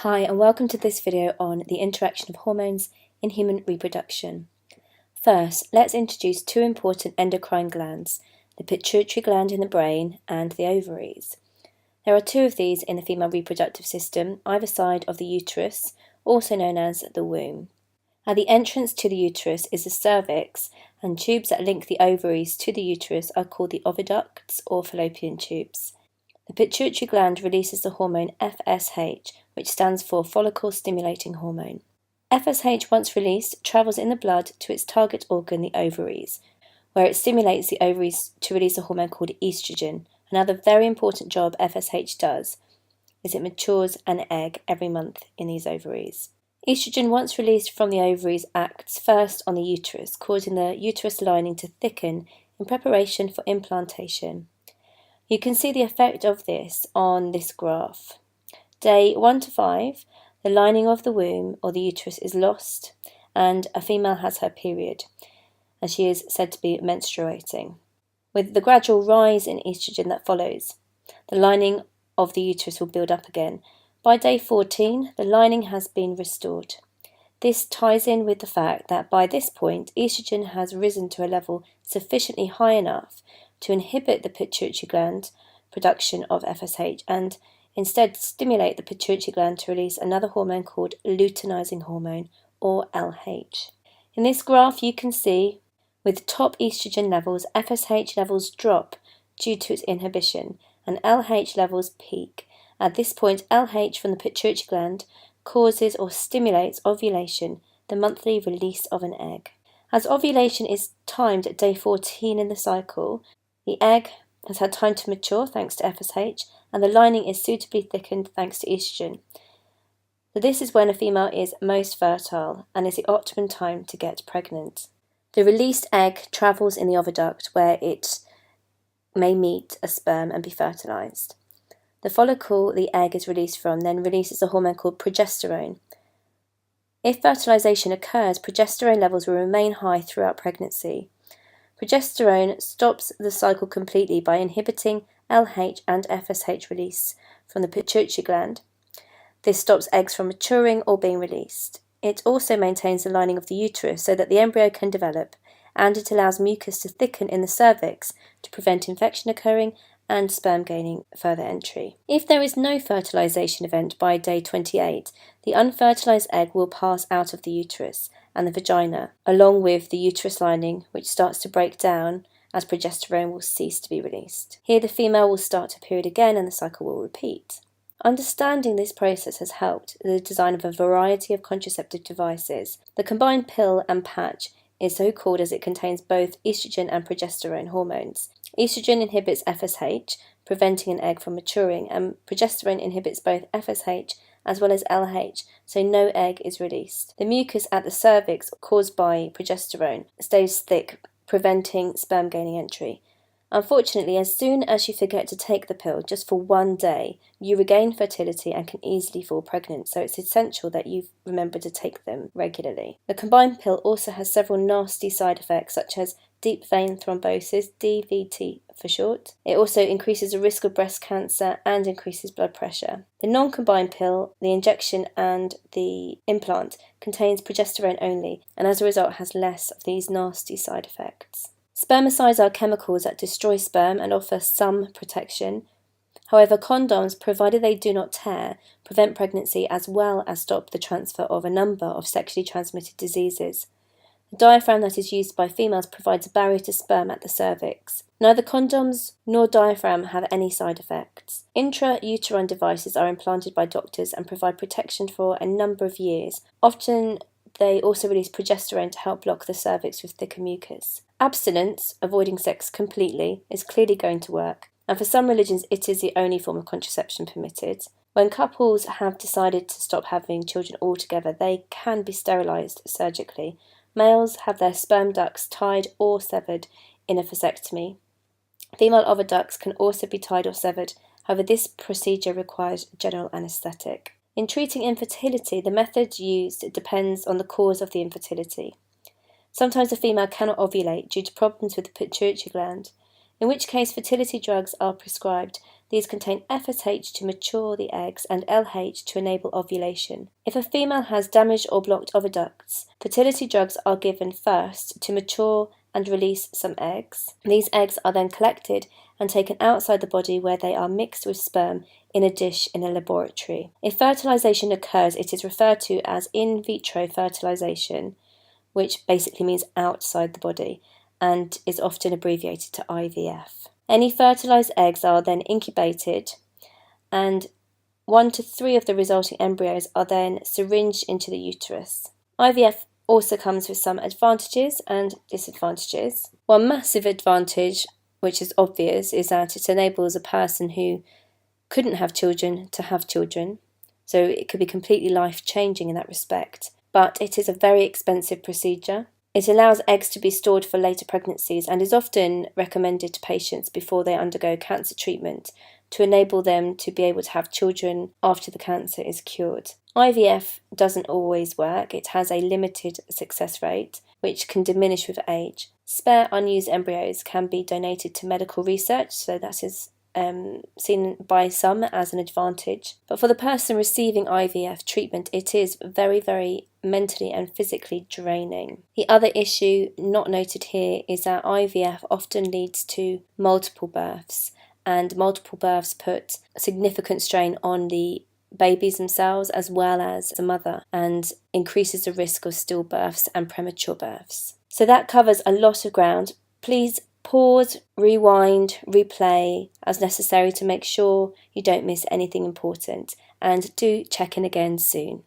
Hi and welcome to this video on the interaction of hormones in human reproduction. First, let's introduce two important endocrine glands, the pituitary gland in the brain and the ovaries. There are two of these in the female reproductive system, either side of the uterus, also known as the womb. At the entrance to the uterus is the cervix, and tubes that link the ovaries to the uterus are called the oviducts or fallopian tubes. The pituitary gland releases the hormone FSH, which stands for follicle-stimulating hormone. FSH, once released, travels in the blood to its target organ, the ovaries, where it stimulates the ovaries to release a hormone called estrogen. Another very important job FSH does is it matures an egg every month in these ovaries. Estrogen, once released from the ovaries, acts first on the uterus, causing the uterus lining to thicken in preparation for implantation. You can see the effect of this on this graph. Day 1 to 5, the lining of the womb or the uterus is lost and a female has her period, as she is said to be menstruating. With the gradual rise in estrogen that follows, the lining of the uterus will build up again. By day 14, the lining has been restored. This ties in with the fact that by this point, estrogen has risen to a level sufficiently high enough to inhibit the pituitary gland production of FSH and instead stimulate the pituitary gland to release another hormone called luteinizing hormone, or LH. In this graph you can see with top estrogen levels, FSH levels drop due to its inhibition and LH levels peak. At this point, LH from the pituitary gland causes or stimulates ovulation, the monthly release of an egg. As ovulation is timed at day 14 in the cycle, the egg has had time to mature thanks to FSH, and the lining is suitably thickened thanks to estrogen. So this is when a female is most fertile and is the optimum time to get pregnant. The released egg travels in the oviduct where it may meet a sperm and be fertilized. The follicle the egg is released from then releases a hormone called progesterone. If fertilization occurs, progesterone levels will remain high throughout pregnancy. Progesterone stops the cycle completely by inhibiting LH and FSH release from the pituitary gland. This stops eggs from maturing or being released. It also maintains the lining of the uterus so that the embryo can develop, and it allows mucus to thicken in the cervix to prevent infection occurring and sperm gaining further entry. If there is no fertilization event by day 28, the unfertilized egg will pass out of the uterus and the vagina, along with the uterus lining, which starts to break down as progesterone will cease to be released. Here the female will start her period again and the cycle will repeat. Understanding this process has helped the design of a variety of contraceptive devices. The combined pill and patch is so called as it contains both estrogen and progesterone hormones. Estrogen inhibits FSH, preventing an egg from maturing, and progesterone inhibits both FSH as well as LH, so no egg is released. The mucus at the cervix caused by progesterone stays thick, preventing sperm gaining entry. Unfortunately, as soon as you forget to take the pill just for one day, you regain fertility and can easily fall pregnant, so it's essential that you remember to take them regularly. The combined pill also has several nasty side effects such as deep vein thrombosis, DVT for short. It also increases the risk of breast cancer and increases blood pressure. The non-combined pill, the injection and the implant, contains progesterone only and as a result has less of these nasty side effects. Spermicides are chemicals that destroy sperm and offer some protection. However, condoms, provided they do not tear, prevent pregnancy as well as stop the transfer of a number of sexually transmitted diseases. The diaphragm that is used by females provides a barrier to sperm at the cervix. Neither condoms nor diaphragm have any side effects. Intrauterine devices are implanted by doctors and provide protection for a number of years. Often they also release progesterone to help block the cervix with thicker mucus. Abstinence, avoiding sex completely, is clearly going to work, and for some religions it is the only form of contraception permitted. When couples have decided to stop having children altogether, they can be sterilised surgically. Males have their sperm ducts tied or severed in a vasectomy. Female oviducts can also be tied or severed, however this procedure requires general anaesthetic. In treating infertility, the method used depends on the cause of the infertility. Sometimes the female cannot ovulate due to problems with the pituitary gland. in which case fertility drugs are prescribed. These contain FSH to mature the eggs and LH to enable ovulation. If a female has damaged or blocked oviducts, fertility drugs are given first to mature and release some eggs. These eggs are then collected and taken outside the body, where they are mixed with sperm in a dish in a laboratory. If fertilization occurs, it is referred to as in vitro fertilization, which basically means outside the body, and is often abbreviated to IVF. Any fertilized eggs are then incubated, and 1 to 3 of the resulting embryos are then syringed into the uterus. IVF also comes with some advantages and disadvantages. One massive advantage, which is obvious, is that it enables a person who couldn't have children to have children, so it could be completely life-changing in that respect. But it is a very expensive procedure. It allows eggs to be stored for later pregnancies and is often recommended to patients before they undergo cancer treatment to enable them to be able to have children after the cancer is cured. IVF doesn't always work. It has a limited success rate, which can diminish with age. Spare unused embryos can be donated to medical research, so that is seen by some as an advantage. But for the person receiving IVF treatment, it is very, very mentally and physically draining. The other issue not noted here is that IVF often leads to multiple births, and multiple births put significant strain on the babies themselves as well as the mother, and increases the risk of stillbirths and premature births. So that covers a lot of ground. Please pause, rewind, replay as necessary to make sure you don't miss anything important, and do check in again soon.